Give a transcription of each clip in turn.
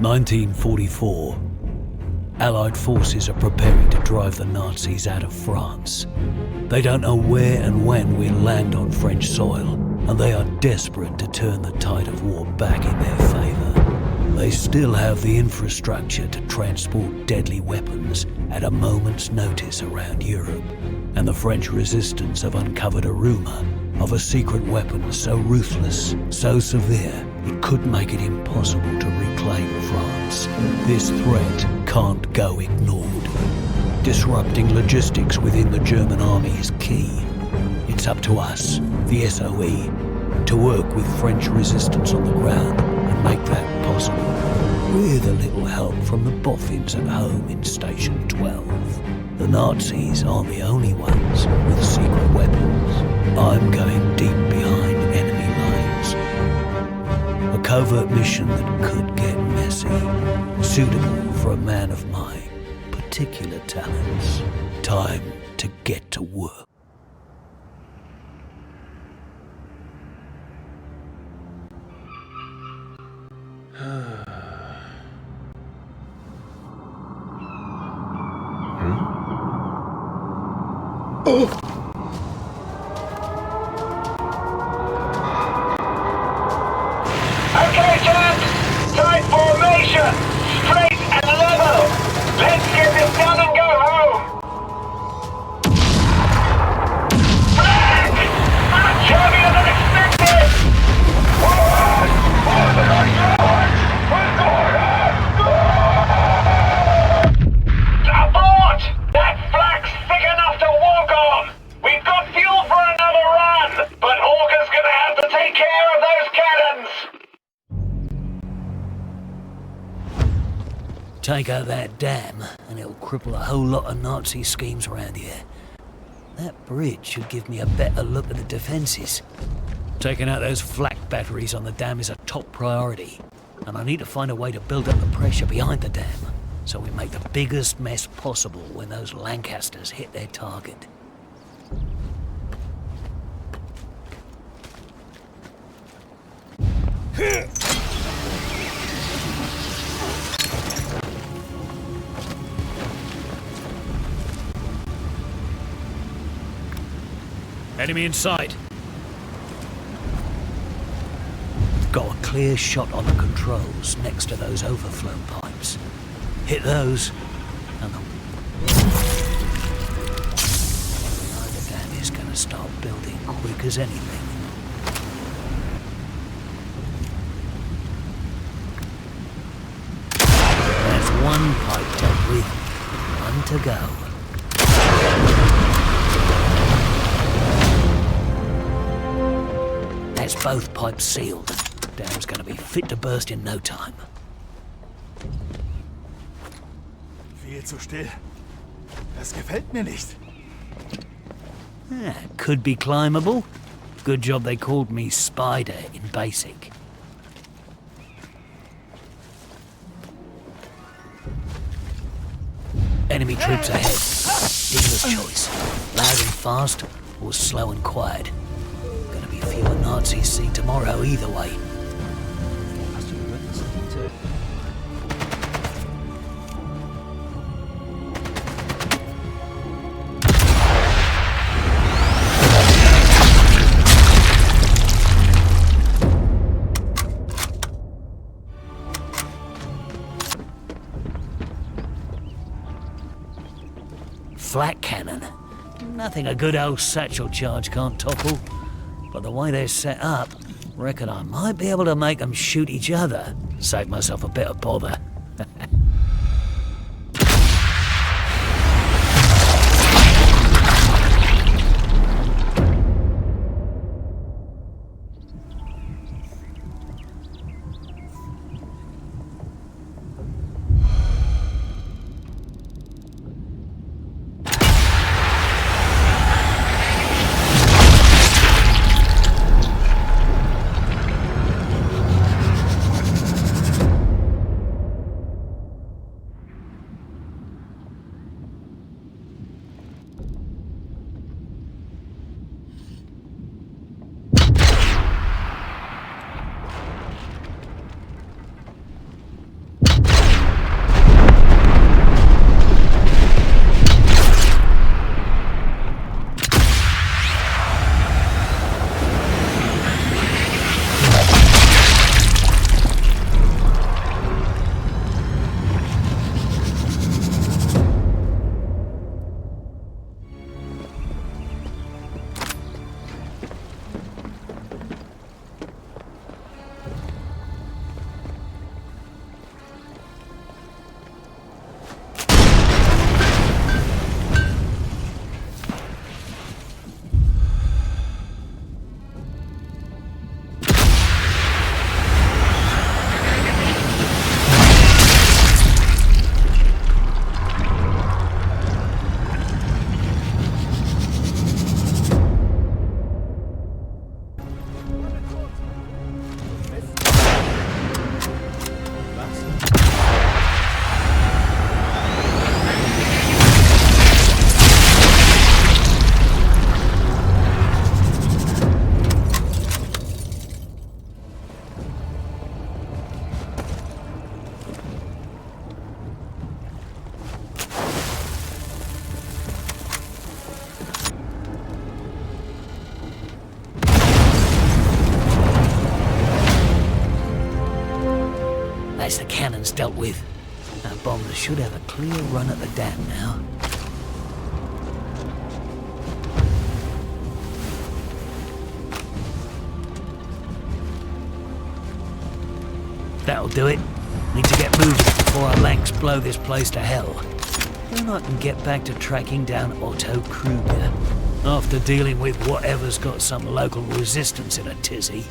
1944. Allied forces are preparing to drive the Nazis out of France. They don't know where and when we'll land on French soil, and they are desperate to turn the tide of war back in their favour. They still have the infrastructure to transport deadly weapons at a moment's notice around Europe, and the French resistance have uncovered a rumour of a secret weapon so ruthless, so severe, it could make it impossible to reclaim France. This threat can't go ignored. Disrupting logistics within the German army is key. It's up to us, the SOE, to work with French resistance on the ground and make that possible, with a little help from the boffins at home in Station 12. The Nazis aren't the only ones with secret weapons. I'm going deep behind enemy lines. A covert mission that could get messy, suitable for a man of my particular talents. Time to get to work. Okay, gents! Tight formation! Straight and level! Let's get this done and go home! Frank! Much heavier than expected! Forward! Abort! That flak's thick enough to walk on! We've got fuel for another run, but Hawker's gonna have to take care of those cannons! Take out that dam, and it'll cripple a whole lot of Nazi schemes around here. That bridge should give me a better look at the defences. Taking out those flak batteries on the dam is a top priority, and I need to find a way to build up the pressure behind the dam, so we make the biggest mess possible when those Lancasters hit their target. Enemy in sight. Got a clear shot on the controls next to those overflow pipes. Hit those, and the dam is gonna start building quick as anything. There's one pipe dealt with, one to go. That's both pipes sealed. Dam's gonna be fit to burst in no time. Viel zu still. Das gefällt mir nicht. Could be climbable. Good job they called me Spider in basic. Enemy troops ahead. Dealer's choice. Loud and fast, or slow and quiet. Gonna be fewer Nazis see tomorrow either way. Hast du gehört, dass Elite... Flak cannon. Nothing a good old satchel charge can't topple. But the way they're set up, reckon I might be able to make them shoot each other. Save myself a bit of bother. That's the cannons dealt with. Our bombers should have a clear run at the dam now. That'll do it. Need to get moving before our Lanks blow this place to hell. Then I can get back to tracking down Otto Kruger, after dealing with whatever's got some local resistance in a tizzy.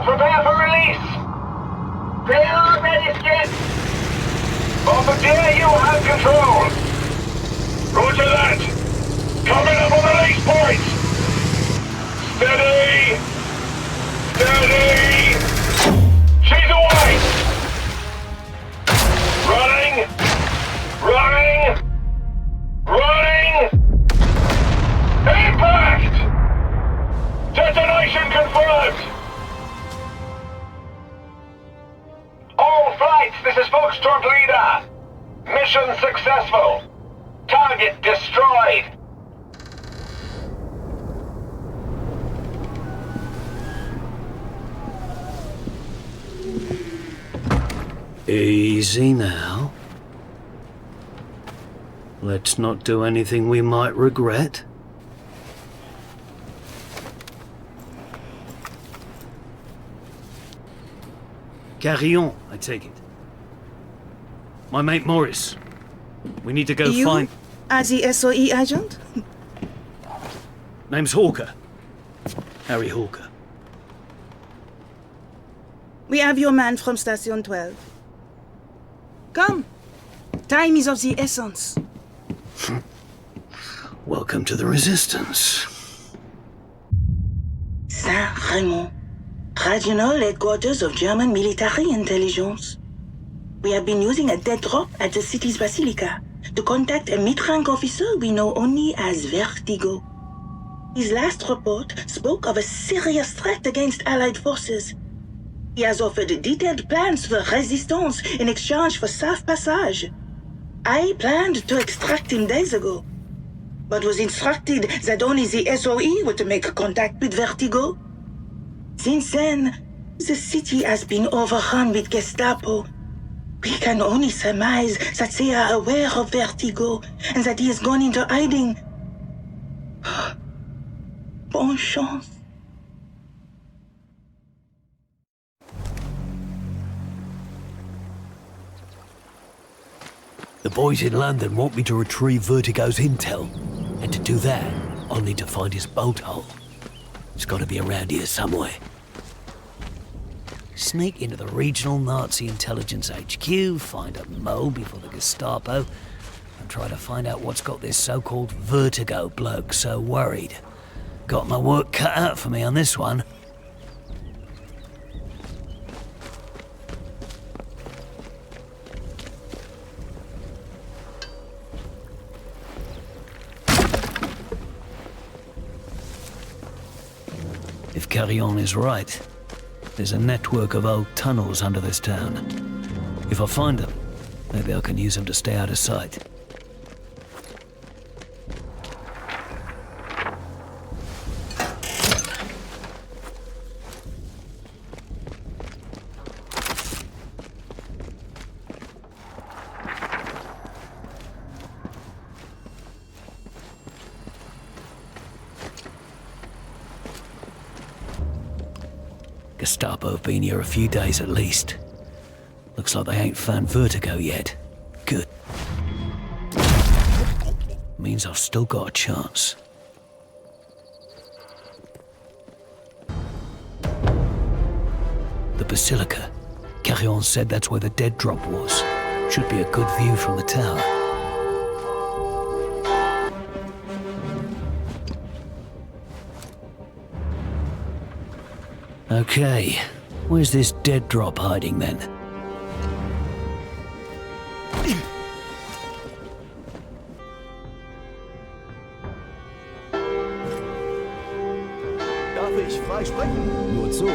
Prepare for release! Payload ready, skip! Bombardier, you have control! Roger that! Coming up on the release point! Steady! Steady! She's away! Running! Running! Running! Impact! Detonation confirmed! All flights, this is Foxtrot Leader. Mission successful. Target destroyed. Easy now. Let's not do anything we might regret. Carillon, I take it. My mate Morris. We need to go find... You are the SOE agent? Name's Hawker. Harry Hawker. We have your man from Station 12. Come. Time is of the essence. Welcome to the Resistance. Saint-Raymond, regional headquarters of German military intelligence. We have been using a dead drop at the city's basilica to contact a mid-rank officer we know only as Vertigo. His last report spoke of a serious threat against Allied forces. He has offered detailed plans for resistance in exchange for safe passage. I planned to extract him days ago, but was instructed that only the SOE were to make contact with Vertigo. Since then, the city has been overrun with Gestapo. We can only surmise that they are aware of Vertigo and that he has gone into hiding. Bonne chance. The boys in London want me to retrieve Vertigo's intel. And to do that, I'll need to find his bolt hole. It's got to be around here somewhere. Sneak into the regional Nazi intelligence HQ, find a mole before the Gestapo, and try to find out what's got this so-called Vertigo bloke so worried. Got my work cut out for me on this one. If Carillon is right, there's a network of old tunnels under this town. If I find them, maybe I can use them to stay out of sight. Gestapo have been here a few days at least. Looks like they ain't found Vertigo yet. Good. Means I've still got a chance. The Basilica. Carillon said that's where the dead drop was. Should be a good view from the tower. Okay, where's this dead drop hiding then? Darf ich frei sprechen? Nur zu.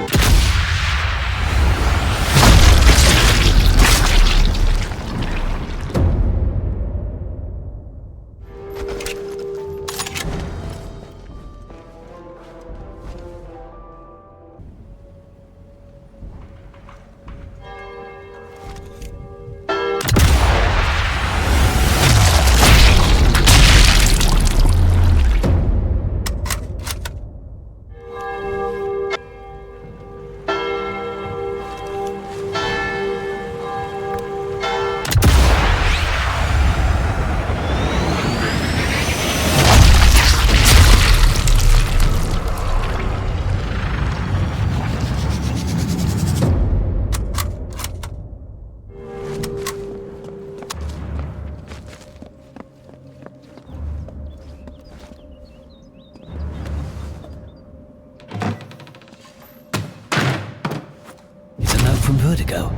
From Vertigo.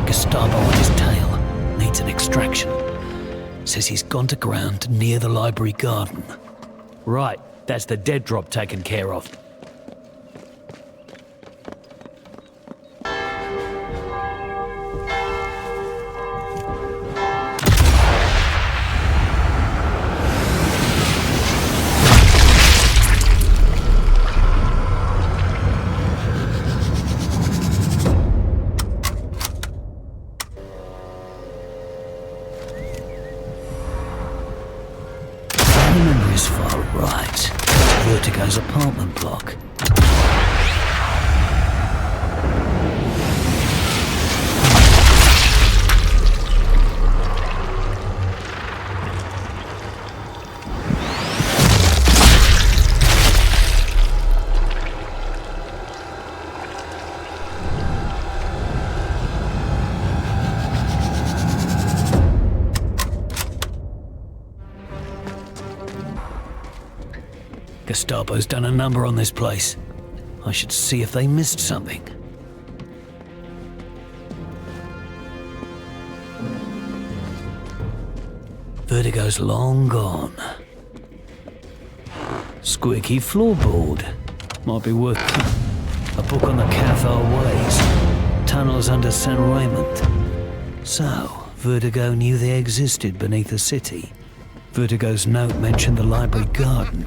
Gestapo on his tail. Needs an extraction. Says he's gone to ground near the library garden. Right, that's the dead drop taken care of. Memory's far right. Vertigo's apartment block. Gestapo's done a number on this place. I should see if they missed something. Vertigo's long gone. Squeaky floorboard. Might be worth a book on the Cathar Ways. Tunnels under St. Raymond. So, Vertigo knew they existed beneath the city. Vertigo's note mentioned the library garden.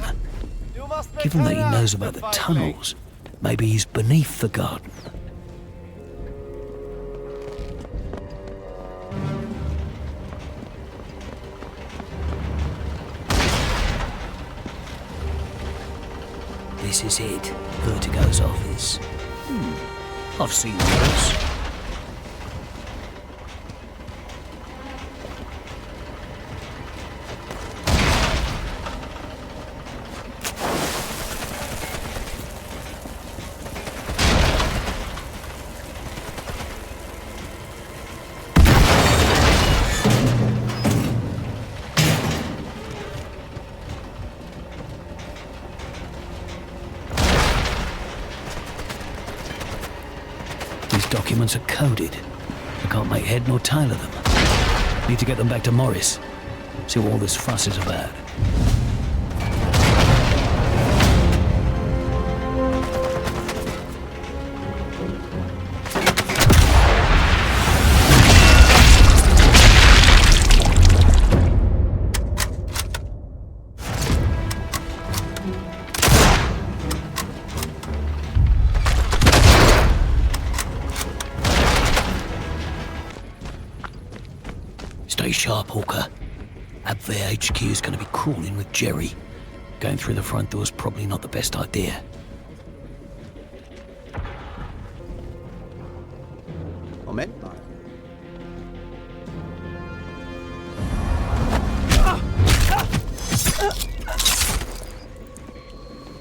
Given that he knows about the tunnels, maybe he's beneath the garden. This is it, Vertigo's office. I've seen those. These documents are coded. I can't make head nor tail of them. Need to get them back to Morris. See what all this fuss is about. Stay sharp, Hawker. Abwehr HQ is going to be crawling with Jerry. Going through the front door's probably not the best idea. Moment mal.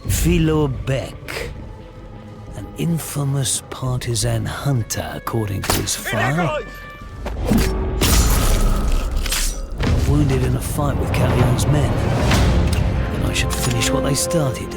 Philo Beck, an infamous partisan hunter, according to his file. Wounded in a fight with Cavion's men. And I should finish what they started.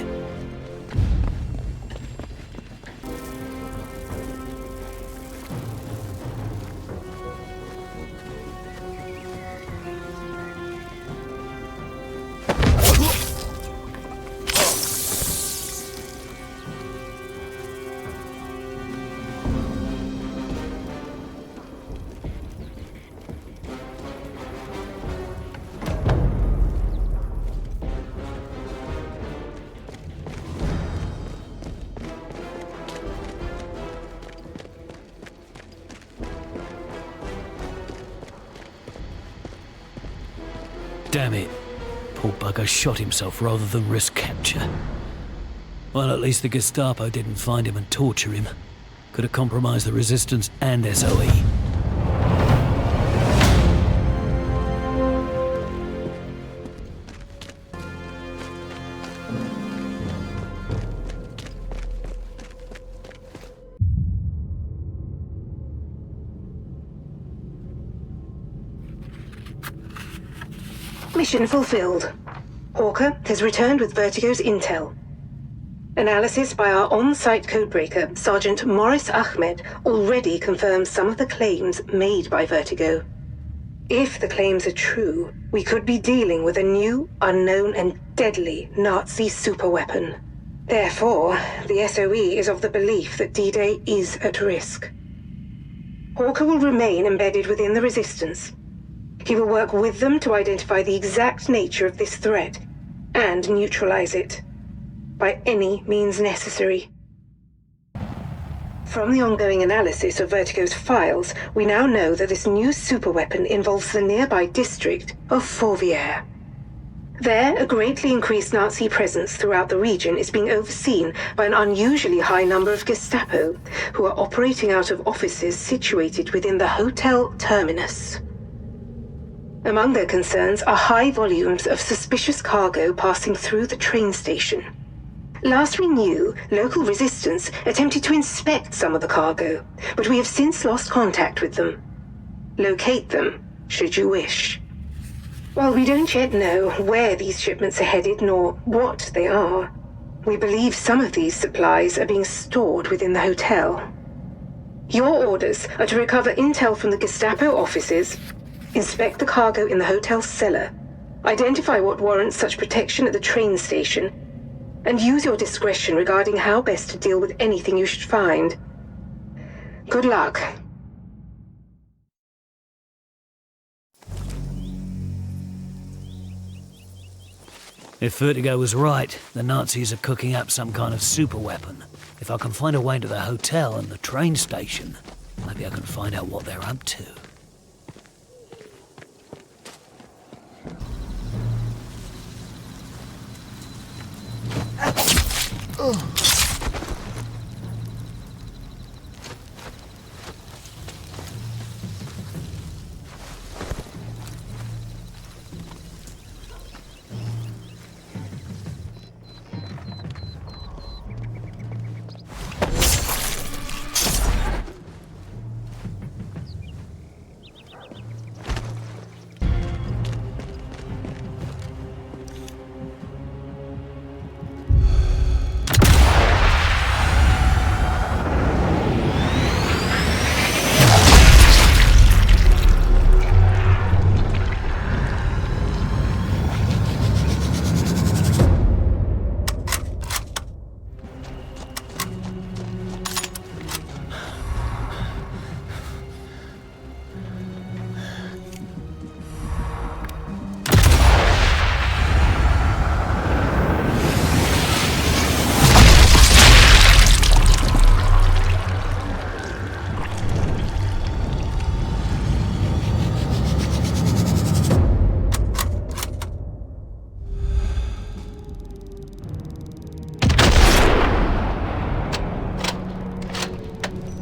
Damn it. Poor bugger shot himself rather than risk capture. Well, at least the Gestapo didn't find him and torture him. Could have compromised the resistance and SOE. Mission fulfilled. Hawker has returned with Vertigo's intel. Analysis by our on-site codebreaker, Sergeant Morris Ahmed, already confirms some of the claims made by Vertigo. If the claims are true, we could be dealing with a new, unknown, and deadly Nazi superweapon. Therefore, the SOE is of the belief that D-Day is at risk. Hawker will remain embedded within the Resistance. He will work with them to identify the exact nature of this threat and neutralize it, by any means necessary. From the ongoing analysis of Vertigo's files, we now know that this new superweapon involves the nearby district of Fourvière. There, a greatly increased Nazi presence throughout the region is being overseen by an unusually high number of Gestapo, who are operating out of offices situated within the Hotel Terminus. Among their concerns are high volumes of suspicious cargo passing through the train station. Last we knew, local resistance attempted to inspect some of the cargo, but we have since lost contact with them. Locate them, should you wish. While we don't yet know where these shipments are headed nor what they are, we believe some of these supplies are being stored within the hotel. Your orders are to recover intel from the Gestapo offices, inspect the cargo in the hotel's cellar, identify what warrants such protection at the train station, and use your discretion regarding how best to deal with anything you should find. Good luck. If Vertigo was right, the Nazis are cooking up some kind of superweapon. If I can find a way to the hotel and the train station, maybe I can find out what they're up to.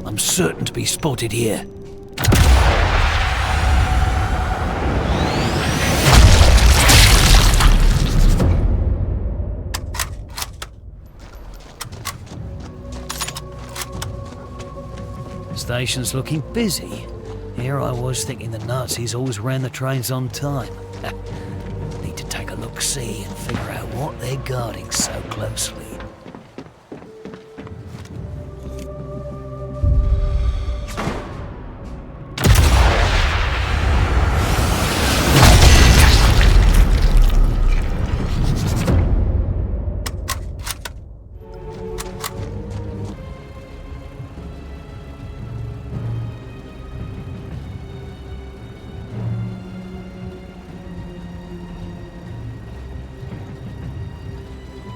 I'm certain to be spotted here. Station's looking busy. Here I was thinking the Nazis always ran the trains on time. Need to take a look-see and figure out what they're guarding so closely.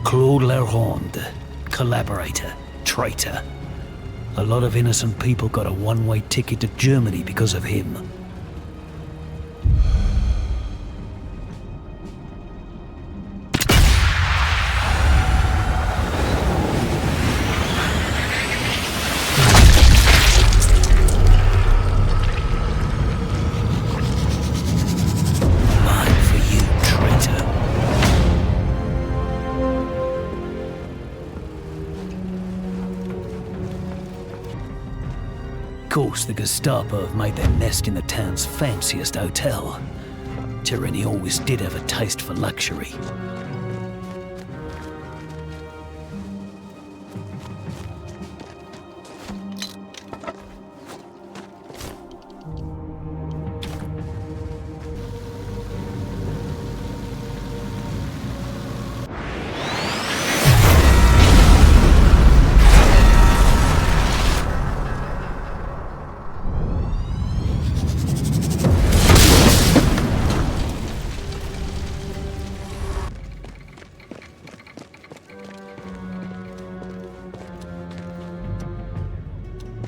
Claude Leronde, collaborator, traitor. A lot of innocent people got a one-way ticket to Germany because of him. Looks the Gestapo have made their nest in the town's fanciest hotel. Tyranny always did have a taste for luxury.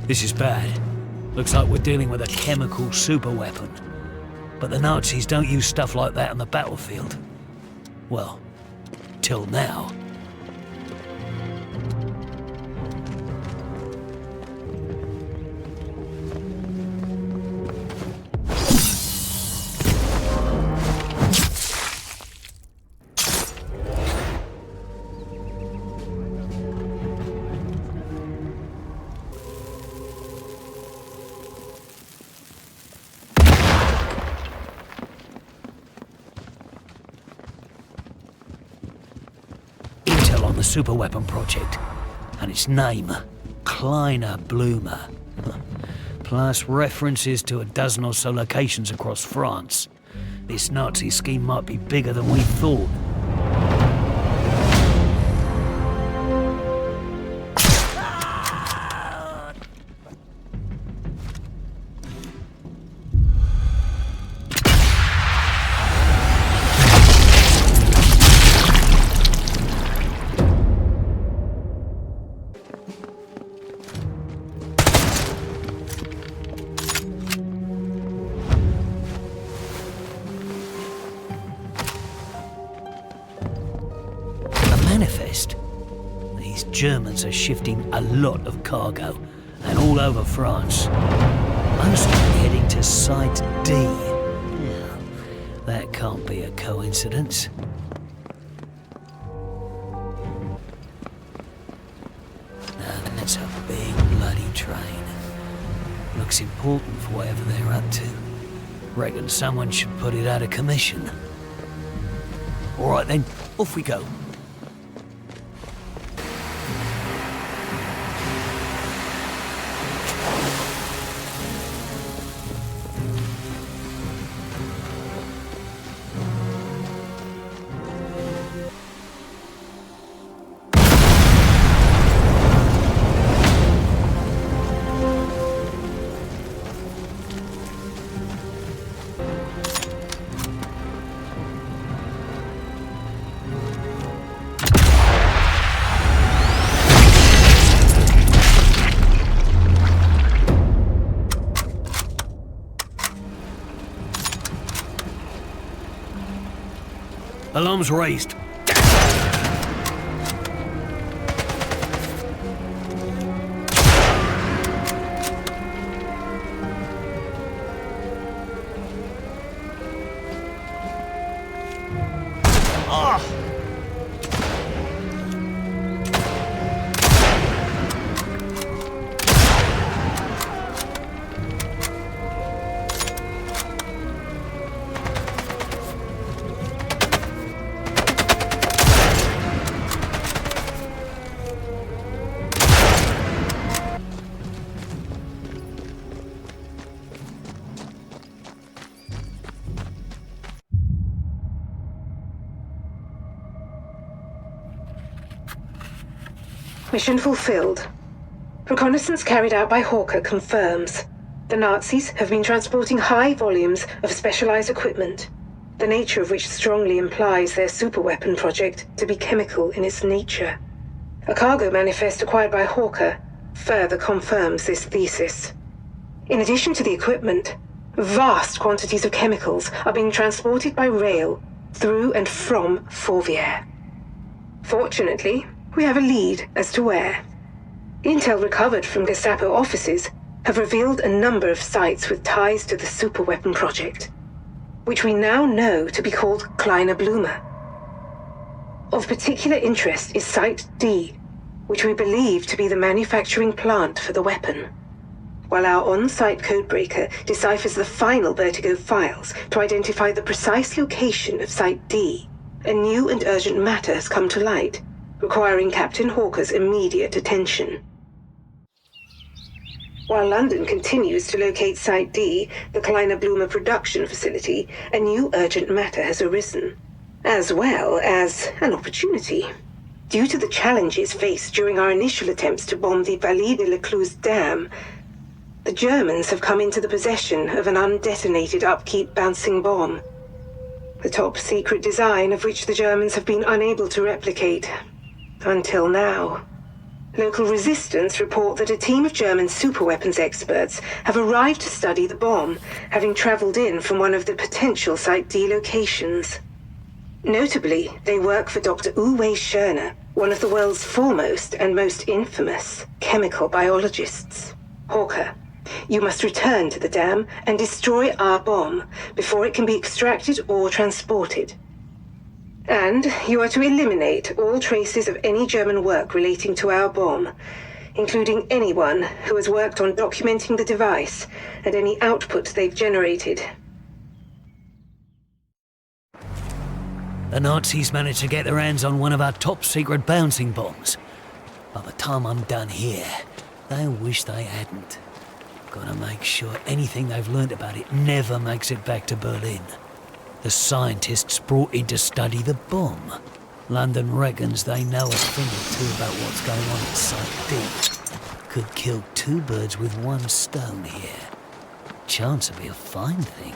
This is bad. Looks like we're dealing with a chemical superweapon. But the Nazis don't use stuff like that on the battlefield. Well, till now. The superweapon project, and its name, Kleiner Blumer. Plus references to a dozen or so locations across France. This Nazi scheme might be bigger than we thought. Manifest. These Germans are shifting a lot of cargo, and all over France. Mostly heading to Site D. Yeah, that can't be a coincidence. Now that's a big bloody train. Looks important for whatever they're up to. Reckon someone should put it out of commission. All right then, off we go. Alarms raised. Mission fulfilled. Reconnaissance carried out by Hawker confirms the Nazis have been transporting high volumes of specialized equipment, the nature of which strongly implies their superweapon project to be chemical in its nature. A cargo manifest acquired by Hawker further confirms this thesis. In addition to the equipment, vast quantities of chemicals are being transported by rail through and from Fourvière. Fortunately, we have a lead as to where. Intel recovered from Gestapo offices have revealed a number of sites with ties to the superweapon project, which we now know to be called Kleiner Blumer. Of particular interest is Site D, which we believe to be the manufacturing plant for the weapon. while our on-site codebreaker deciphers the final Vertigo files to identify the precise location of Site D. A new and urgent matter has come to light, requiring Captain Hawker's immediate attention. While London continues to locate Site D, the Kleiner Blumer production facility, a new urgent matter has arisen, as well as an opportunity. Due to the challenges faced during our initial attempts to bomb the Vallée de la Cluse Dam, the Germans have come into the possession of an undetonated upkeep bouncing bomb. The top-secret design of which the Germans have been unable to replicate. Until now. Local resistance report that a team of German superweapons experts have arrived to study the bomb, having traveled in from one of the potential Site D locations. Notably, they work for Dr. Uwe Schörner, one of the world's foremost and most infamous chemical biologists. Hawker, you must return to the dam and destroy our bomb before it can be extracted or transported. And you are to eliminate all traces of any German work relating to our bomb, including anyone who has worked on documenting the device and any output they've generated. The Nazis managed to get their hands on one of our top-secret bouncing bombs. By the time I'm done here, they wish they hadn't. Gotta make sure anything they've learned about it never makes it back to Berlin. The scientists brought in to study the bomb. London reckons they know a thing or two about what's going on at Site D. Could kill two birds with one stone here. Chance would be a fine thing.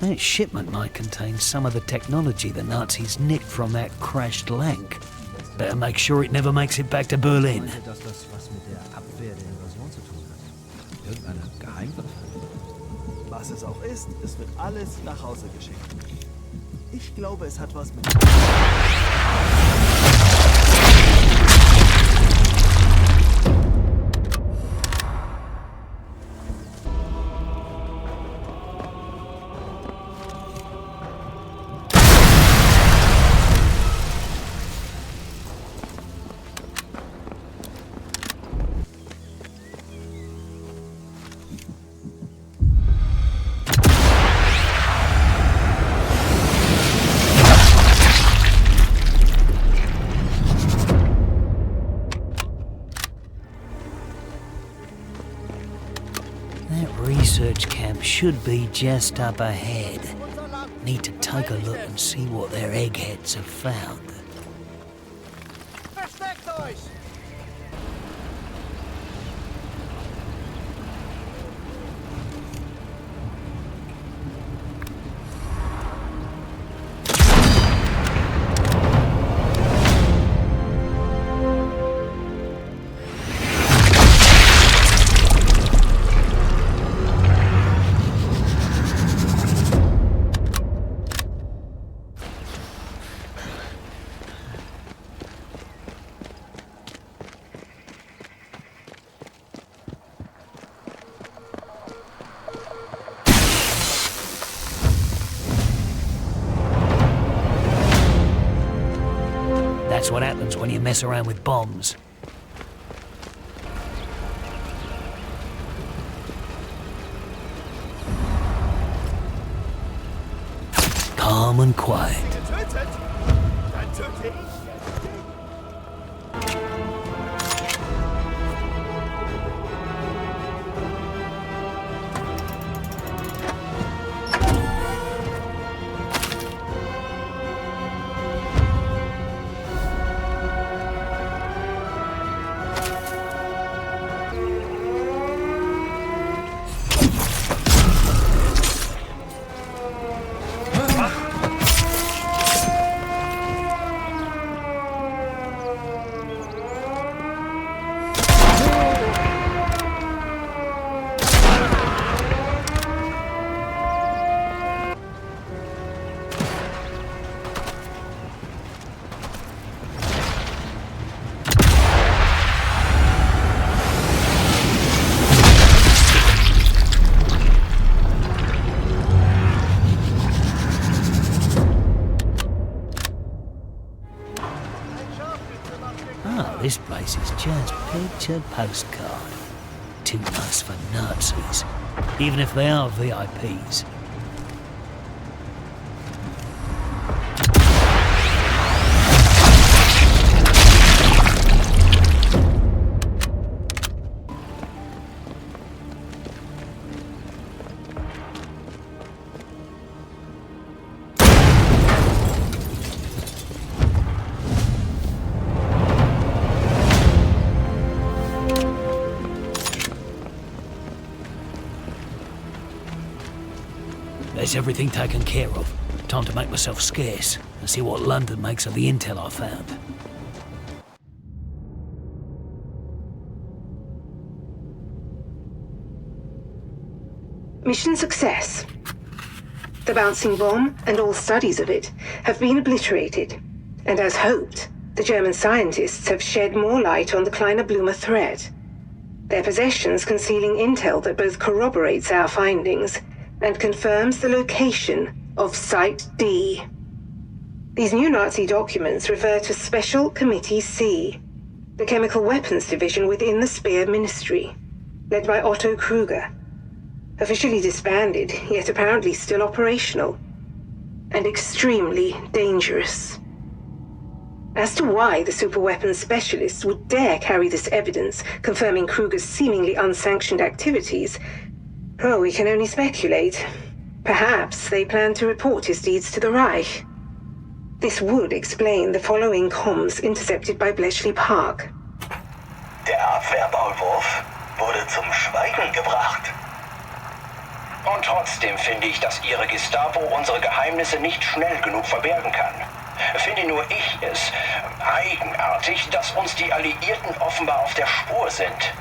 That shipment might contain some of the technology the Nazis nicked from that crashed Lank. Better make sure it never makes it back to Berlin. Dass das was mit der Abwehr der Invasion zu tun hat. Irgendeine Geheimwaffe. Was es auch ist, es wird alles nach Hause geschickt. Ich glaube, es hat was mit... Research camp should be just up ahead. Need to take a look and see what their eggheads have found. Versteckt euch! That's what happens when you mess around with bombs. Calm and quiet. Getötet? Dann töte ich. just picture postcard. Too nice for Nazis, even if they are VIPs. There's everything taken care of. Time to make myself scarce and see what London makes of the intel I found. Mission success. The bouncing bomb and all studies of it have been obliterated, and as hoped, the German scientists have shed more light on the Kleiner Blume threat. Their possessions concealing intel that both corroborates our findings and confirms the location of Site D. These new Nazi documents refer to Special Committee C, the Chemical Weapons Division within the Speer Ministry, led by Otto Kruger. Officially disbanded, yet apparently still operational, and extremely dangerous. As to why the superweapons specialists would dare carry this evidence confirming Kruger's seemingly unsanctioned activities, oh, we can only speculate. Perhaps they plan to report his deeds to the Reich. This would explain the following comms intercepted by Bletchley Park. Der Abwehrmaulwurf wurde zum Schweigen gebracht. Und trotzdem finde ich, dass Ihre Gestapo unsere Geheimnisse nicht schnell genug verbergen kann. Finde nur ich es eigenartig, dass uns die Alliierten offenbar auf der Spur sind.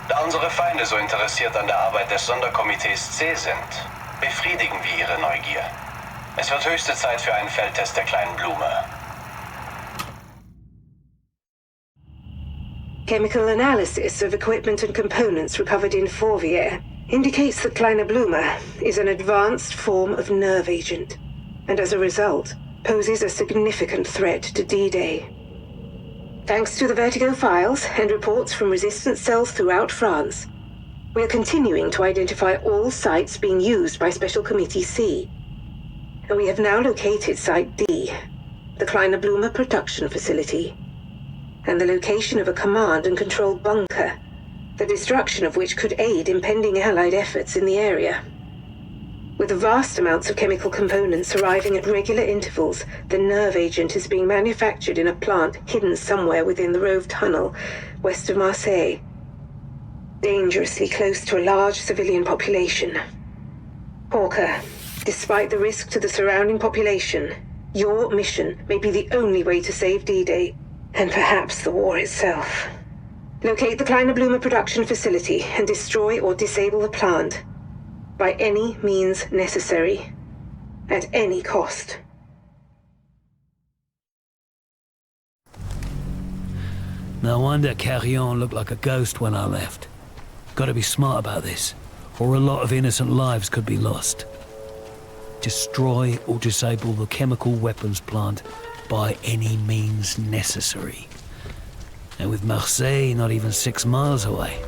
Da unsere Feinde so interessiert an der Arbeit des Sonderkomitees C sind, befriedigen wir ihre Neugier. Es wird höchste Zeit für einen Feldtest der kleinen Blume. Chemical analysis of equipment and components recovered in Fourviere indicates that Kleiner Blume is an advanced form of nerve agent, and as a result, poses a significant threat to D-Day. Thanks to the Vertigo files and reports from resistance cells throughout France, we are continuing to identify all sites being used by Special Committee C. And we have now located Site D, the Kleiner Blume production facility, and the location of a command and control bunker, the destruction of which could aid impending Allied efforts in the area. With vast amounts of chemical components arriving at regular intervals, the nerve agent is being manufactured in a plant hidden somewhere within the Rove Tunnel, west of Marseille, dangerously close to a large civilian population. Hawker, despite the risk to the surrounding population, your mission may be the only way to save D-Day, and perhaps the war itself. Locate the Kleiner Blume production facility and destroy or disable the plant. By any means necessary. At any cost. No wonder Carrion looked like a ghost when I left. Gotta be smart about this, or a lot of innocent lives could be lost. Destroy or disable the chemical weapons plant by any means necessary. And with Marseille not even 6 miles away.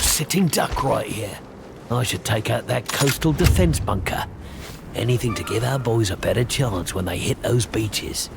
Sitting duck right here. I should take out that coastal defense bunker. Anything to give our boys a better chance when they hit those beaches.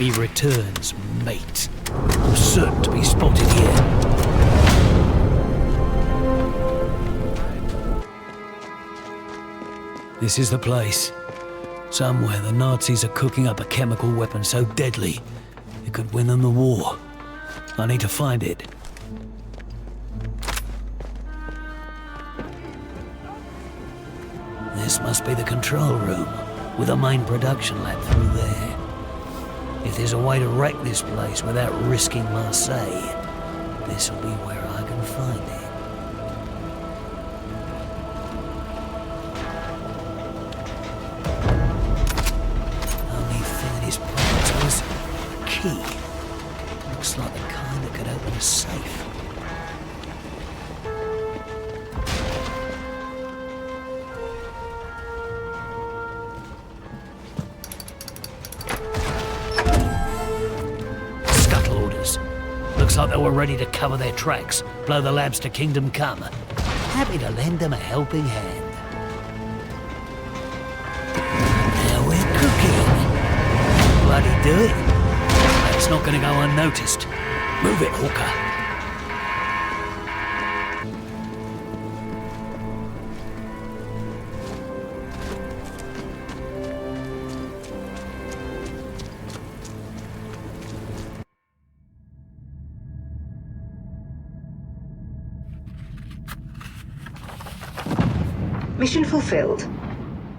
be returns, mate. I'm certain to be spotted here. This is the place. Somewhere the Nazis are cooking up a chemical weapon so deadly it could win them the war. I need to find it. This must be the control room, with a main production lab through there. If there's a way to wreck this place without risking Marseille, this'll be where I can find it. Only thing in his pocket was a key. Looks like the kind that could open a safe. Looks like they were ready to cover their tracks, blow the labs to kingdom come. Happy to lend them a helping hand. Now we're cooking. Bloody do it. That's not gonna go unnoticed. Move it, Hawker. Mission fulfilled.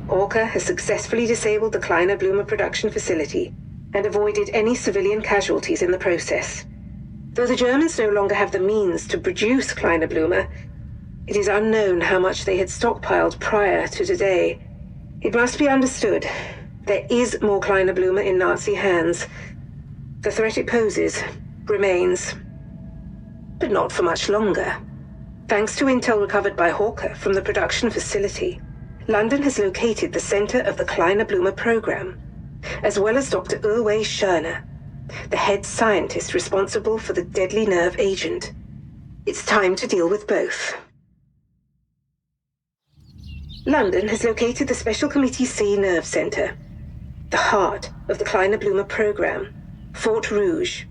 Orca has successfully disabled the Kleiner Blumer production facility and avoided any civilian casualties in the process. Though the Germans no longer have the means to produce Kleiner Blumer, it is unknown how much they had stockpiled prior to today. It must be understood, there is more Kleiner Blumer in Nazi hands. The threat it poses remains, but not for much longer. Thanks to intel recovered by Hawker from the production facility, London has located the center of the Kleiner Blumer program, as well as Dr. Uwe Schörner, the head scientist responsible for the deadly nerve agent. It's time to deal with both. London has located the Special Committee C Nerve Center, the heart of the Kleiner Blumer program, Fort Rouge,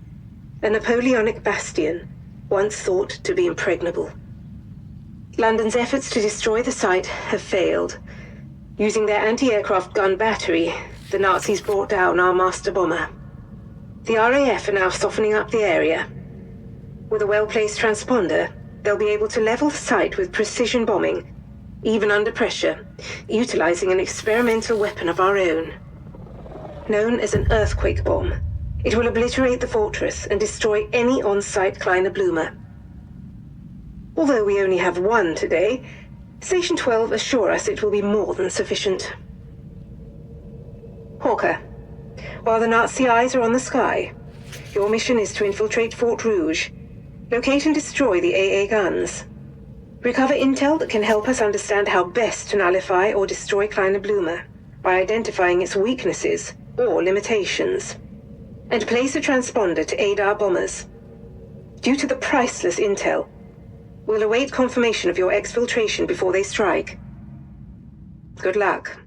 a Napoleonic bastion once thought to be impregnable. London's efforts to destroy the site have failed. Using their anti-aircraft gun battery, the Nazis brought down our master bomber. The RAF are now softening up the area. With a well-placed transponder, they'll be able to level the site with precision bombing, even under pressure, utilizing an experimental weapon of our own. Known as an earthquake bomb, it will obliterate the fortress and destroy any on-site Kleiner Blumer. Although we only have one today, Station 12 assure us it will be more than sufficient. Hawker, while the Nazi eyes are on the sky, your mission is to infiltrate Fort Rouge, locate and destroy the AA guns, recover intel that can help us understand how best to nullify or destroy Kleiner Blumer by identifying its weaknesses or limitations, and place a transponder to aid our bombers. Due to the priceless intel, we'll await confirmation of your exfiltration before they strike. Good luck.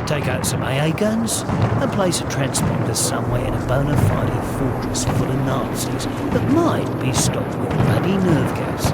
Take out some AA guns and place a transponder somewhere in a bona fide fortress full of Nazis that might be stocked with bloody nerve gas.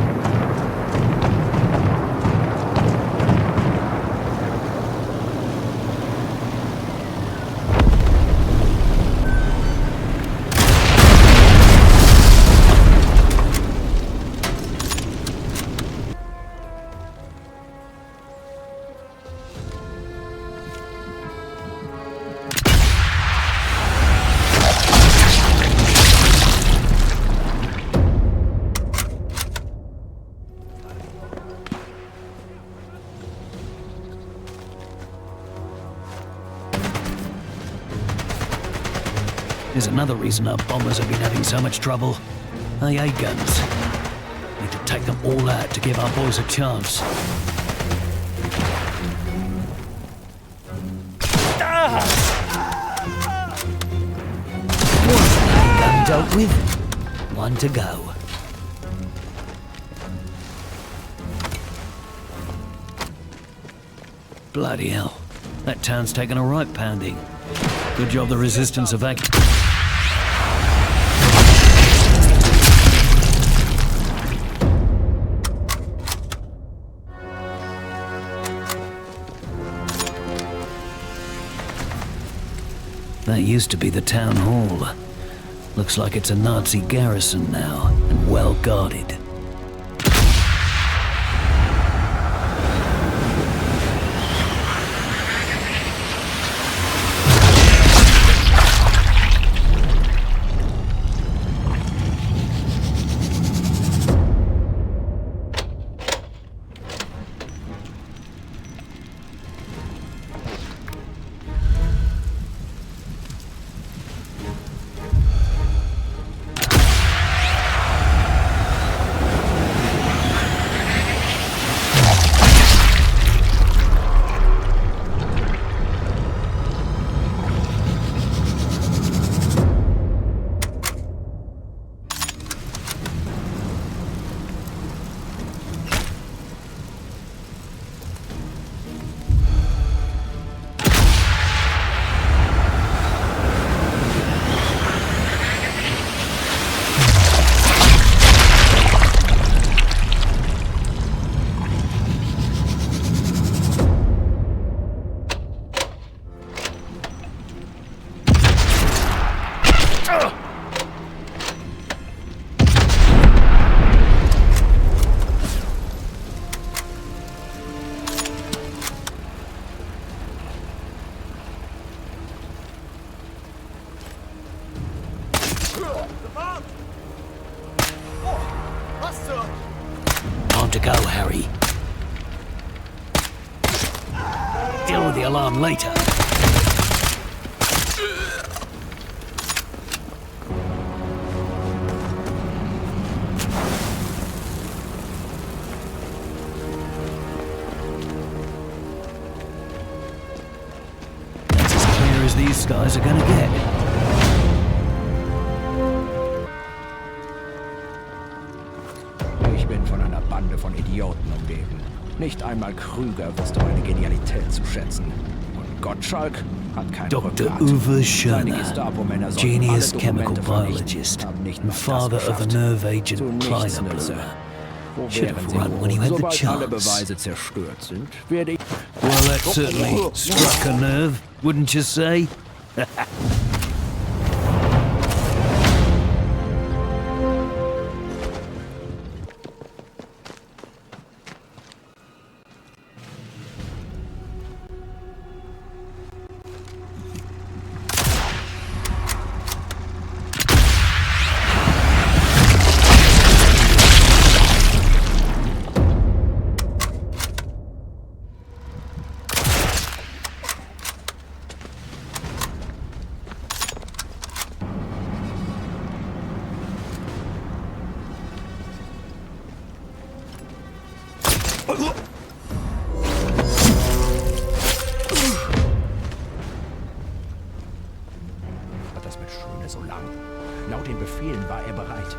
There's another reason our bombers have been having so much trouble. AA guns. Need to take them all out to give our boys a chance. One AA gun dealt with, one to go. Bloody hell. That town's taken a right pounding. Good job the resistance evacuated. That used to be the town hall. Looks like it's a Nazi garrison now, and well guarded. Time to go, Harry. Deal with the alarm later. That's as clear as these skies are gonna get. Von einer Bande von Idioten umgeben. Nicht einmal Krüger wusste meine Genialität zu schätzen. Und Gottschalk hat kein Dr. Rückgrat. Uwe Seine Schöner, Gestapo-Männer sollten genius alle chemical Dokumente vernichten, biologist haben nicht and mal das father of the geschafft. nerve Zu agent nichts Kleiner nütze. Bloomer. Wo Should wären have sie run when he wohl? had the Sobald alle chance. Beweise zerstört sind, werde ich... Well, that certainly struck a nerve, wouldn't you say? Hat das mit Schöne so lang? Laut den Befehlen war er bereit.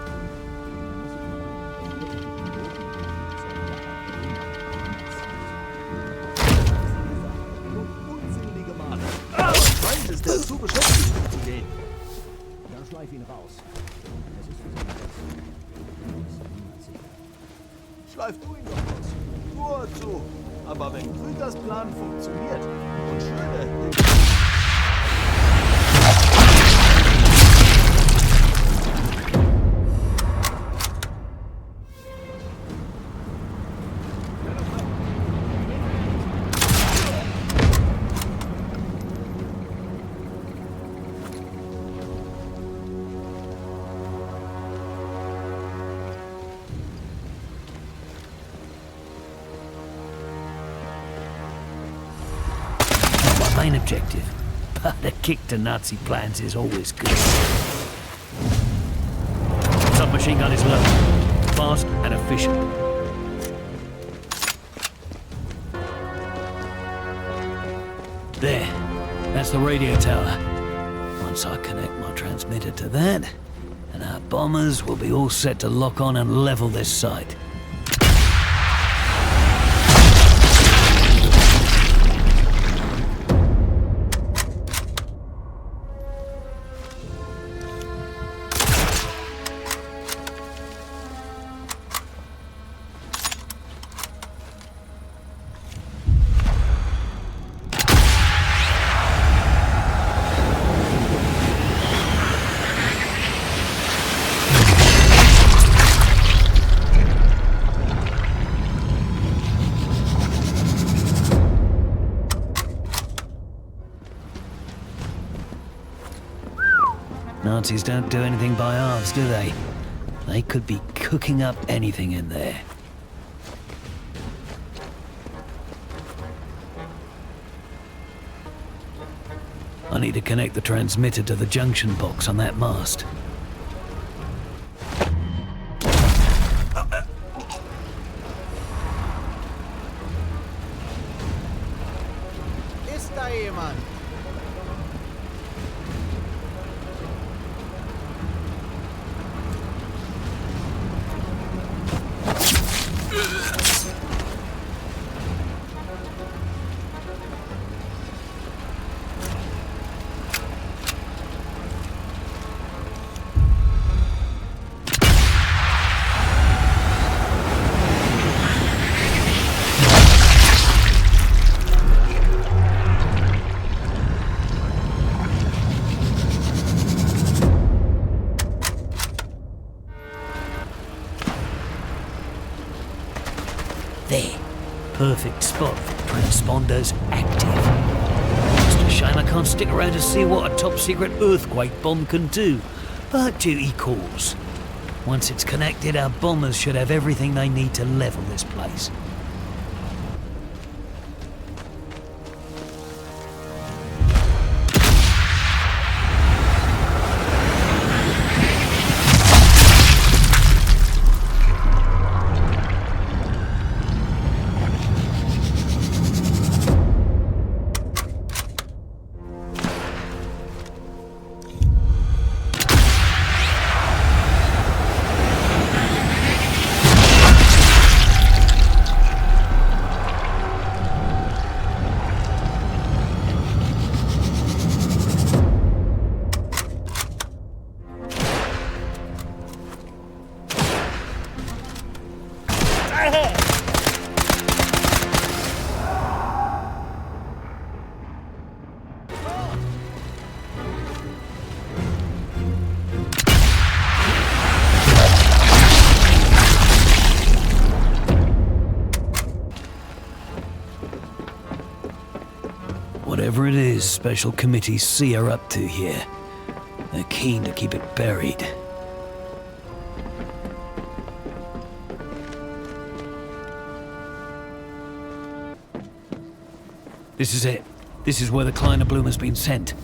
Unzählige Male. Aber Feind ist dazu beschäftigt, zu gehen. Dann schleif ihn raus. Das ist für Sie. Schleif du ihn doch raus. Nur zu. Aber wenn Krügers Plan funktioniert und Schöne... Main objective, but a kick to Nazi plans is always good. Submachine gun is low, fast and efficient. There, that's the radio tower. Once I connect my transmitter to that, and our bombers will be all set to lock on and level this site. Nazis don't do anything by halves, do they? They could be cooking up anything in there. I need to connect the transmitter to the junction box on that mast. Ist da jemand? There. Perfect spot for transponders active. Just a shame I can't stick around to see what a top-secret earthquake bomb can do. But duty calls. Once it's connected, our bombers should have everything they need to level this place. Whatever it is Special Committee C are up to here, they're keen to keep it buried. This is it. This is where the Kleiner Bloom has been sent.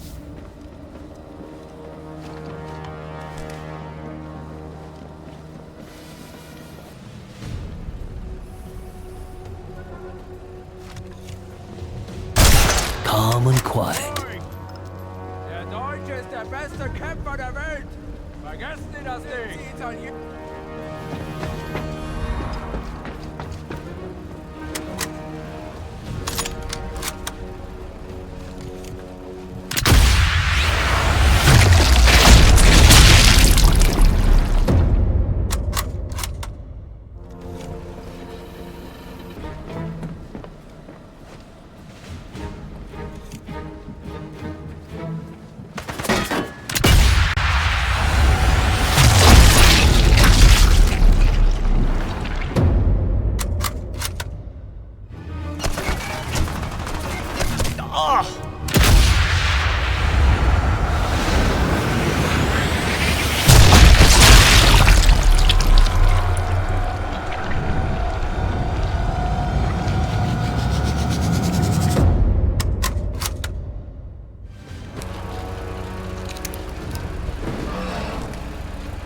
Calm and quiet. Der Deutsche ist der beste Kämpfer der Welt. Vergessen Sie das nicht. Die Italiener.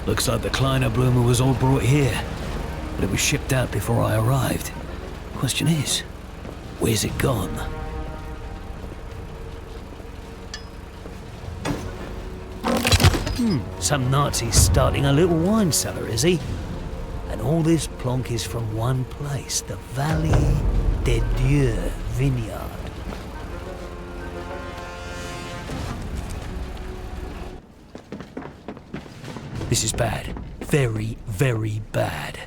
Looks like the Kleiner Bloomer was all brought here, but it was shipped out before I arrived. Question is, where's it gone? Some Nazi's starting a little wine cellar, is he? And all this plonk is from one place, the Valley des Dieux vineyard. This is bad. Very, very bad.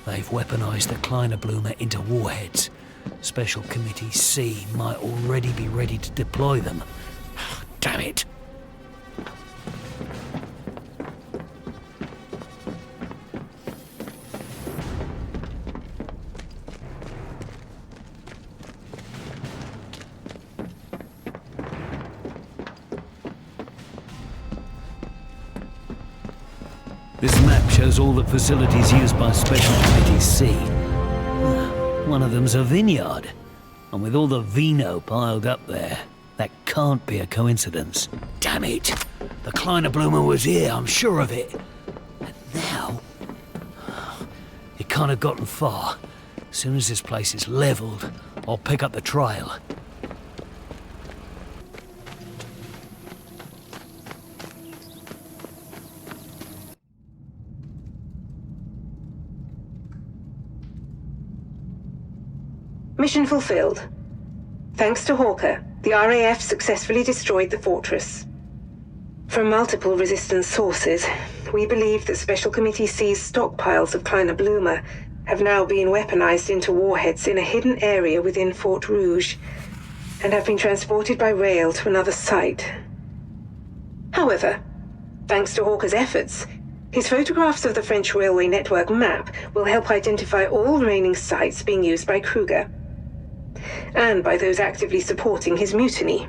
They've weaponized the Kleiner Bloomer into warheads. Special Committee C might already be ready to deploy them. Damn it! This map shows all the facilities used by Special Committee C. One of them's a vineyard. And with all the vino piled up there, that can't be a coincidence. Damn it! The Kleiner Blumer was here, I'm sure of it. And now... it can't have gotten far. As soon as this place is leveled, I'll pick up the trail. Mission fulfilled. Thanks to Hawker, the RAF successfully destroyed the fortress. From multiple resistance sources, we believe that Special Committee C's stockpiles of Kleiner Blumer have now been weaponized into warheads in a hidden area within Fort Rouge, and have been transported by rail to another site. However, thanks to Hawker's efforts, his photographs of the French railway network map will help identify all remaining sites being used by Kruger, and by those actively supporting his mutiny.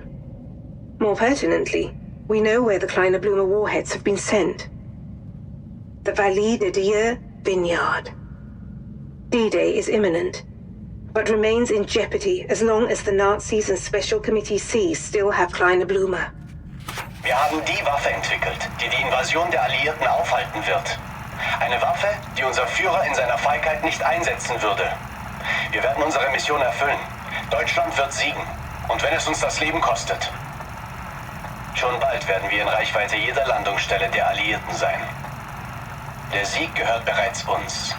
More pertinently, we know where the Kleiner Blumer warheads have been sent. The Vallée de Dieu vineyard. D-Day is imminent, but remains in jeopardy as long as the Nazis and Special Committee C still have Kleiner Blumer. Wir haben die Waffe entwickelt, die die Invasion der Alliierten aufhalten wird. Eine Waffe, die unser Führer in seiner Feigheit nicht einsetzen würde. Wir werden unsere Mission erfüllen. Deutschland wird siegen, und wenn es uns das Leben kostet. Schon bald werden wir in Reichweite jeder Landungsstelle der Alliierten sein. Der Sieg gehört bereits uns.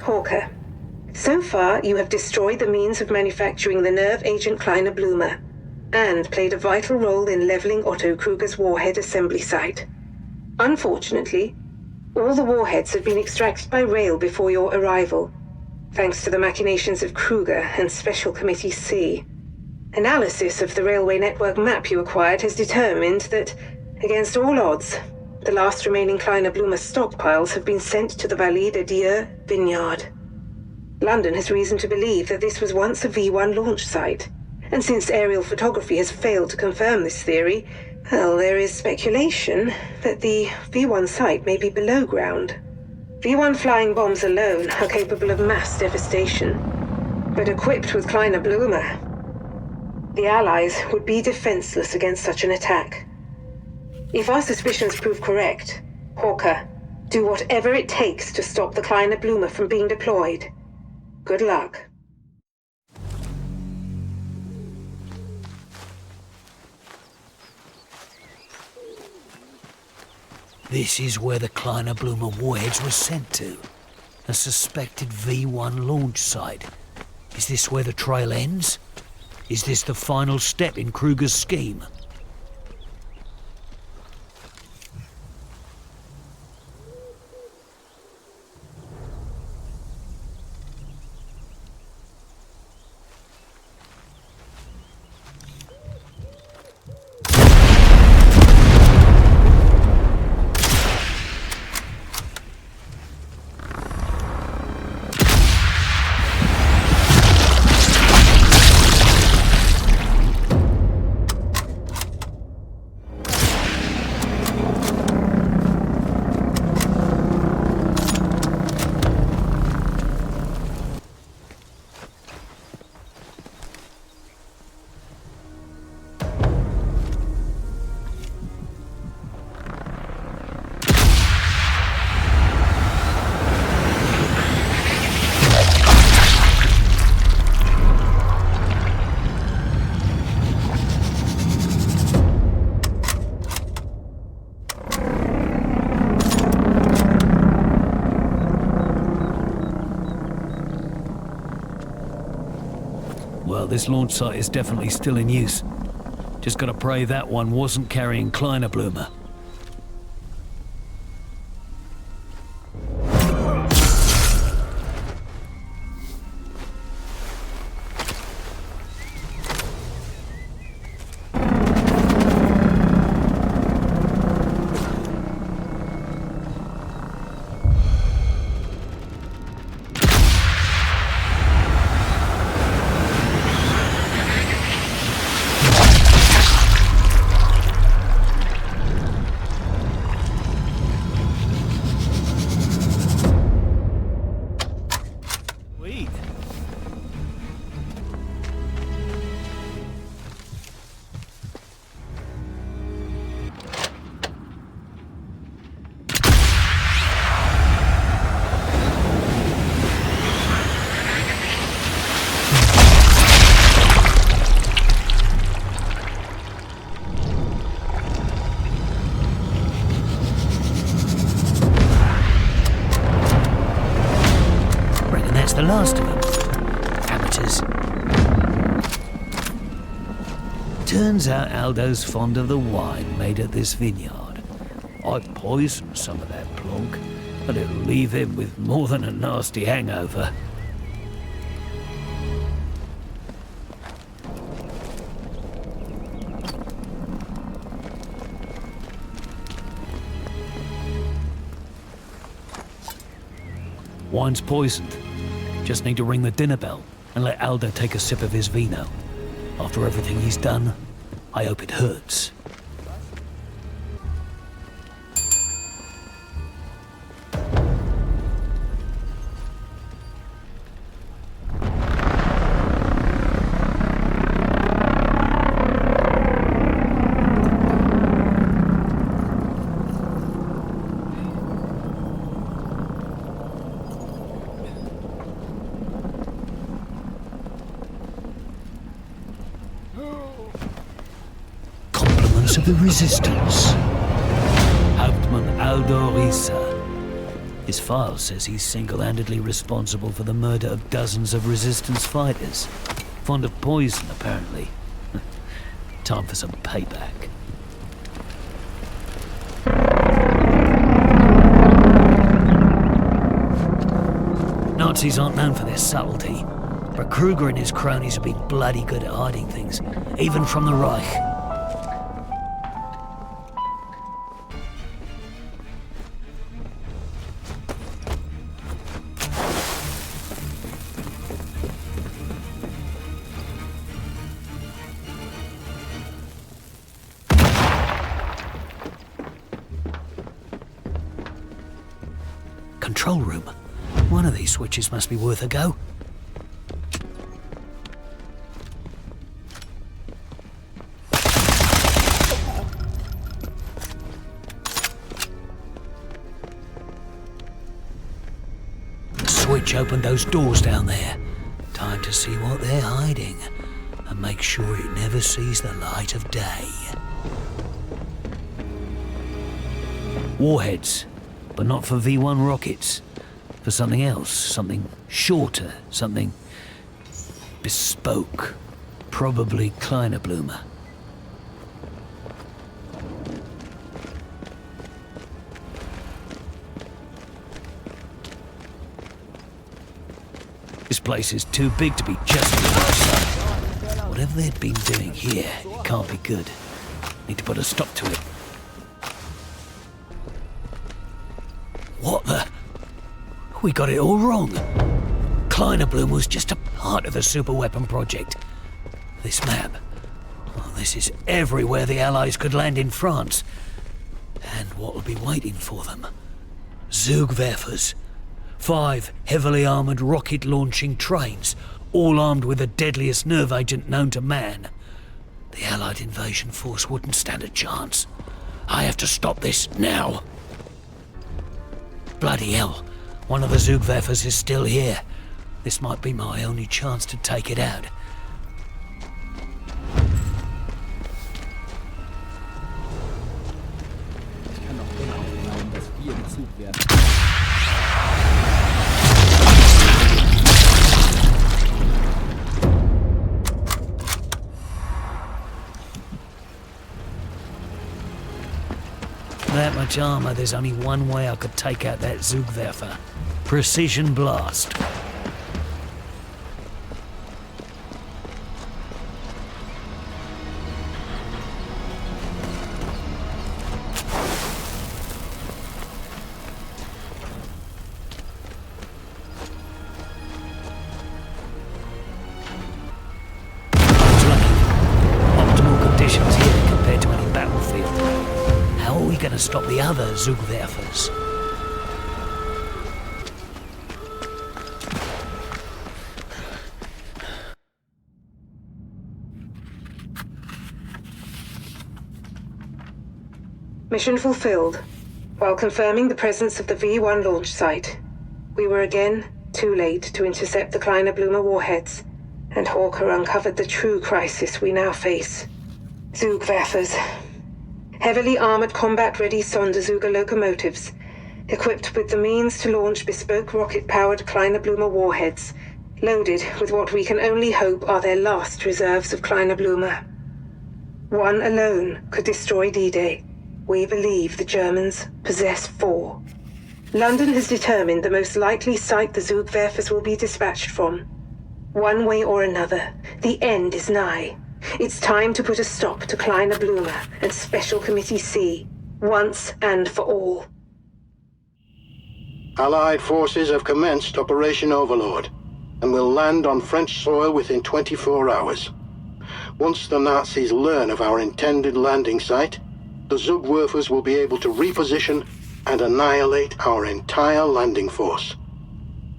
Hawker, so far you have destroyed the means of manufacturing the nerve agent Kleiner Blumer, and played a vital role in leveling Otto Kruger's warhead assembly site. Unfortunately, all the warheads have been extracted by rail before your arrival, thanks to the machinations of Kruger and Special Committee C. Analysis of the railway network map you acquired has determined that, against all odds, the last remaining Kleiner Blumer stockpiles have been sent to the Vallée de Dieu vineyard. London has reason to believe that this was once a V1 launch site, and since aerial photography has failed to confirm this theory, well, there is speculation that the V1 site may be below ground. V1 flying bombs alone are capable of mass devastation, but equipped with Kleiner Blumer, the Allies would be defenseless against such an attack. If our suspicions prove correct, Hawker, do whatever it takes to stop the Kleiner Blumer from being deployed. Good luck. This is where the Kleiner Blumer warheads were sent to. A suspected V1 launch site. Is this where the trail ends? Is this the final step in Kruger's scheme? Well, this launch site is definitely still in use. Just gotta pray that one wasn't carrying Kleiner Blumer. Turns out Aldo's fond of the wine made at this vineyard. I poisoned some of that plonk, but it'll leave him with more than a nasty hangover. Wine's poisoned. Just need to ring the dinner bell and let Aldo take a sip of his vino. After everything he's done, I hope it hurts. Of the resistance. Hauptmann Aldo Risa. His file says he's single-handedly responsible for the murder of dozens of resistance fighters. Fond of poison, apparently. Time for some payback. Nazis aren't known for their subtlety, but Kruger and his cronies have been bloody good at hiding things, even from the Reich. Control room. One of these switches must be worth a go. The switch opened those doors down there. Time to see what they're hiding and make sure it never sees the light of day. Warheads. But not for V1 rockets. For something else, something shorter, something bespoke. Probably Kleinerblume. This place is too big to be just a site. Whatever they've been doing here, it can't be good. Need to put a stop to it. What the? We got it all wrong. Kleinerblume was just a part of the superweapon project. This map. Oh, this is everywhere the Allies could land in France. And what will be waiting for them? Zugwerfers. 5 heavily armoured rocket-launching trains, all armed with the deadliest nerve agent known to man. The Allied invasion force wouldn't stand a chance. I have to stop this now. Bloody hell, one of the Zugwerfers is still here. This might be my only chance to take it out. That much armor, there's only one way I could take out that Zugwerfer. Precision blast. Going to stop the other Zugwerfers. Mission fulfilled. While confirming the presence of the V1 launch site, we were again too late to intercept the Kleinerblume warheads, and Hawker uncovered the true crisis we now face. Zugwerfers. Heavily armored combat-ready Sonderzuger locomotives, equipped with the means to launch bespoke rocket-powered Kleinerblume warheads, loaded with what we can only hope are their last reserves of Kleinerblume. One alone could destroy D-Day. We believe the Germans possess 4. London has determined the most likely site the Zugwerfers will be dispatched from. One way or another, the end is nigh. It's time to put a stop to Kleine Blume and Special Committee C, once and for all. Allied forces have commenced Operation Overlord, and will land on French soil within 24 hours. Once the Nazis learn of our intended landing site, the Zugwerfers will be able to reposition and annihilate our entire landing force.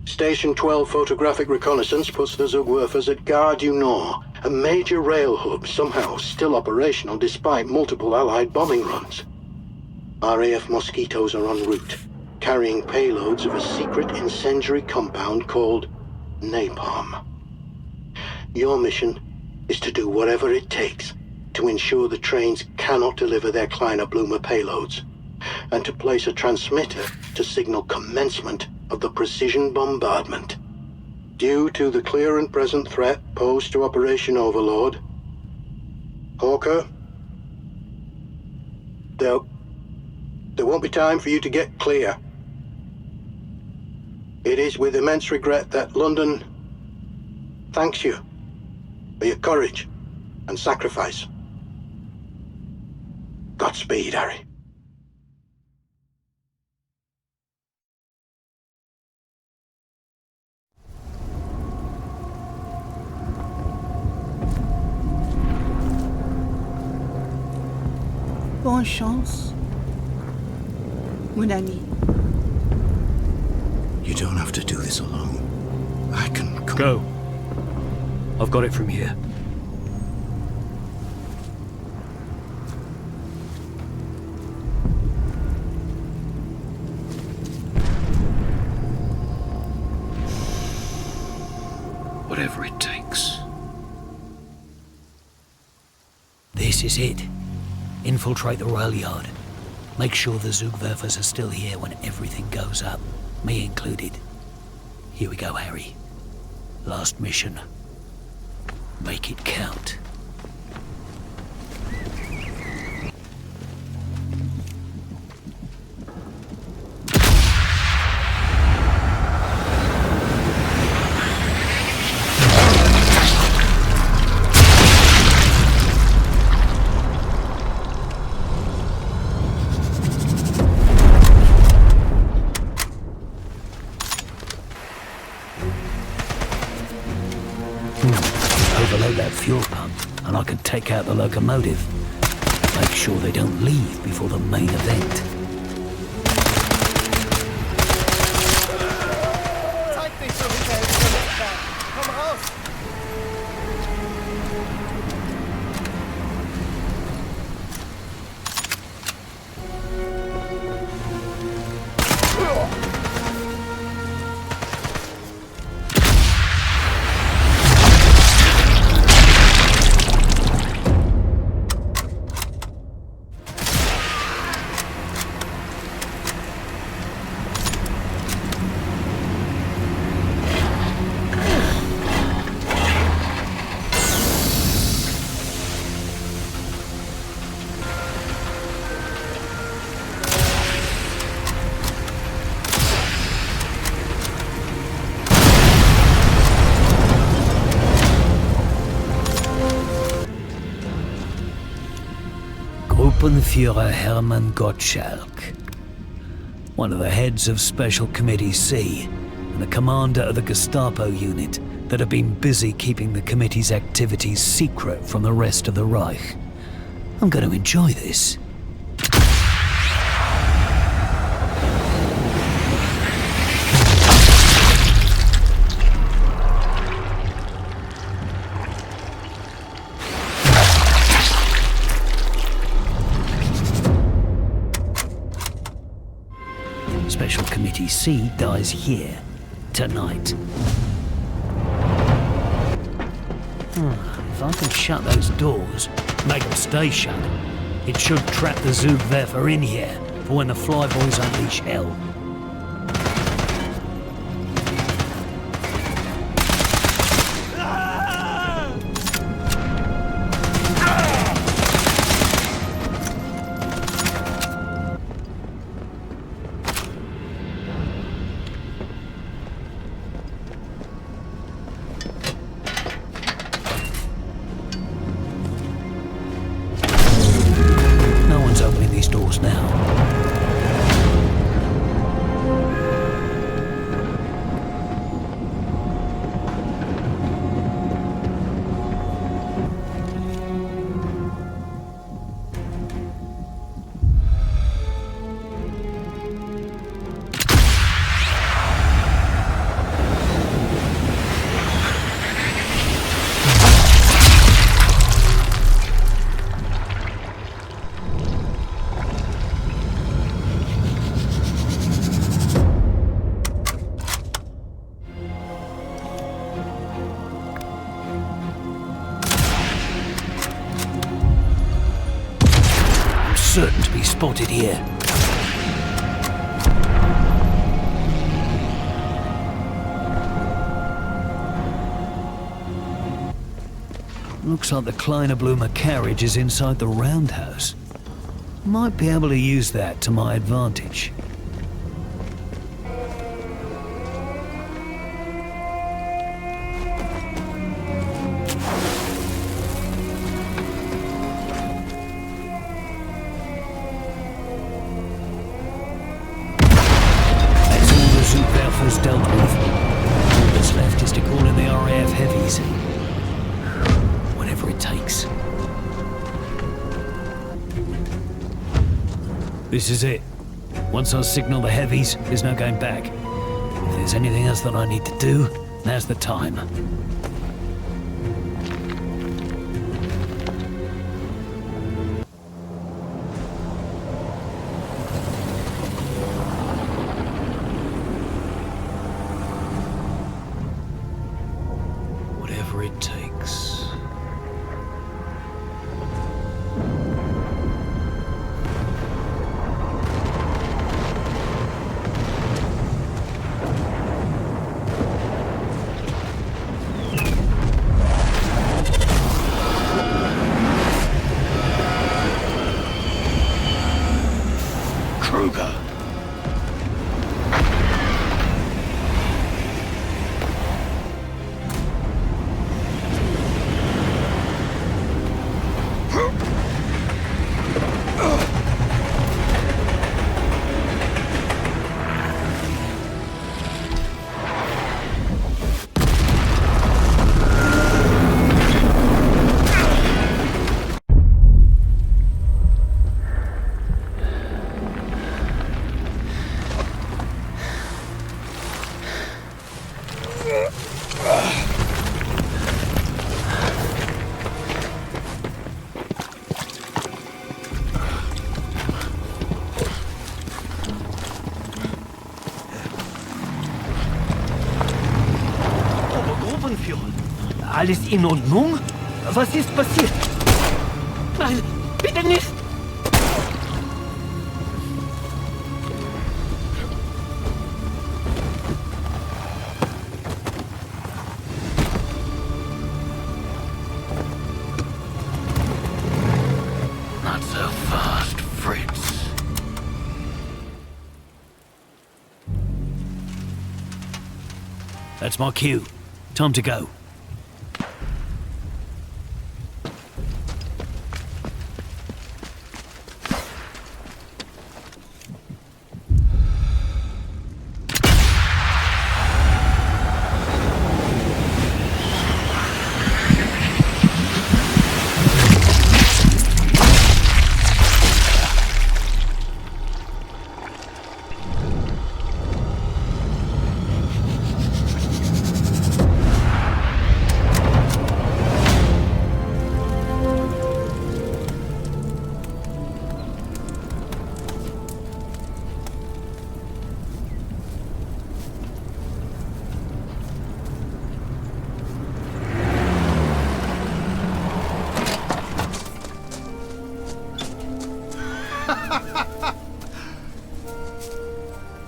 Station 12 photographic reconnaissance puts the Zugwerfers at Gare du Nord, a major rail hub somehow still operational despite multiple Allied bombing runs. RAF Mosquitoes are en route, carrying payloads of a secret incendiary compound called napalm. Your mission is to do whatever it takes to ensure the trains cannot deliver their Kleine Blume payloads, and to place a transmitter to signal commencement of the precision bombardment. Due to the clear and present threat posed to Operation Overlord, Hawker, there won't be time for you to get clear. It is with immense regret that London thanks you for your courage and sacrifice. Godspeed, Harry. Bonne chance, mon ami. You don't have to do this alone. I can come. Go. I've got it from here. Whatever it takes. This is it. Infiltrate the rail yard. Make sure the Zugwerfers are still here when everything goes up, me included. Here we go, Harry. Last mission. Make it count. Overload that fuel pump, and I can take out the locomotive. Make sure they don't leave before the main event. Zeig dich so hinterher, komm raus! Gruppenführer Hermann Gottschalk, one of the heads of Special Committee C and the commander of the Gestapo unit that have been busy keeping the committee's activities secret from the rest of the Reich. I'm going to enjoy this. Special Committee C dies here, tonight. If I can shut those doors, make them stay shut, it should trap the Zugwerfer in here for when the flyboys unleash hell. certain to be spotted here. Looks like the Kleiner Blumer carriage is inside the roundhouse. Might be able to use that to my advantage. That's all the Zugwerfer's dealt with. All that's left is to call in the RAF heavies. Whatever it takes. This is it. Once I signal the heavies, there's no going back. If there's anything else that I need to do, now's the time. Whatever it takes. Kruger. Alles in Ordnung? Was ist passiert? Nein, bitte nicht! Not so fast, Fritz. That's my cue. Time to go.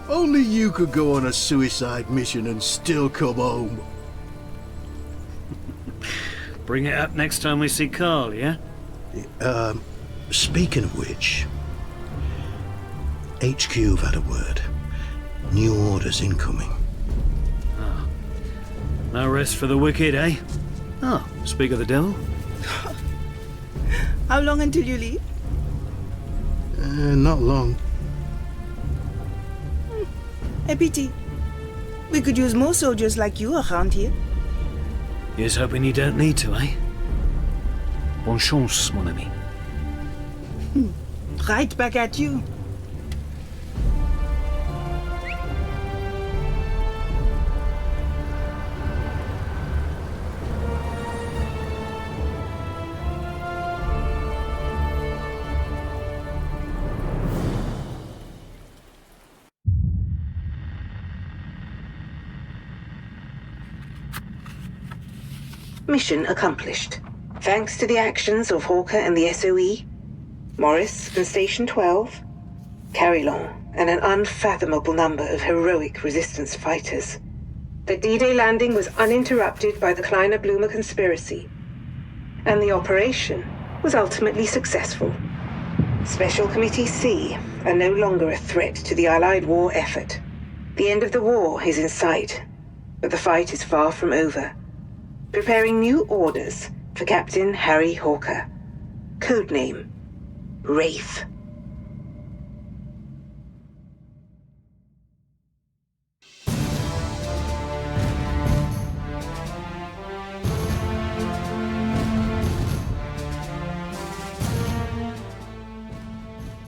Only you could go on a suicide mission and still come home. Bring it up next time we see Carl, yeah? Speaking of which, HQ have had a word. New orders incoming. No rest for the wicked, eh? Oh, speak of the devil. How long until you leave? Not long. A pity. We could use more soldiers like you around here. Here's hoping you don't need to, eh? Bonne chance, mon ami. Right back at you. Mission accomplished. Thanks to the actions of Hawker and the SOE, Morris and Station 12, Carillon, and an unfathomable number of heroic resistance fighters. The D-Day landing was uninterrupted by the Kleiner-Blumer conspiracy, and the operation was ultimately successful. Special Committee C are no longer a threat to the Allied war effort. The end of the war is in sight, but the fight is far from over. Preparing new orders for Captain Harry Hawker. Codename Wraith.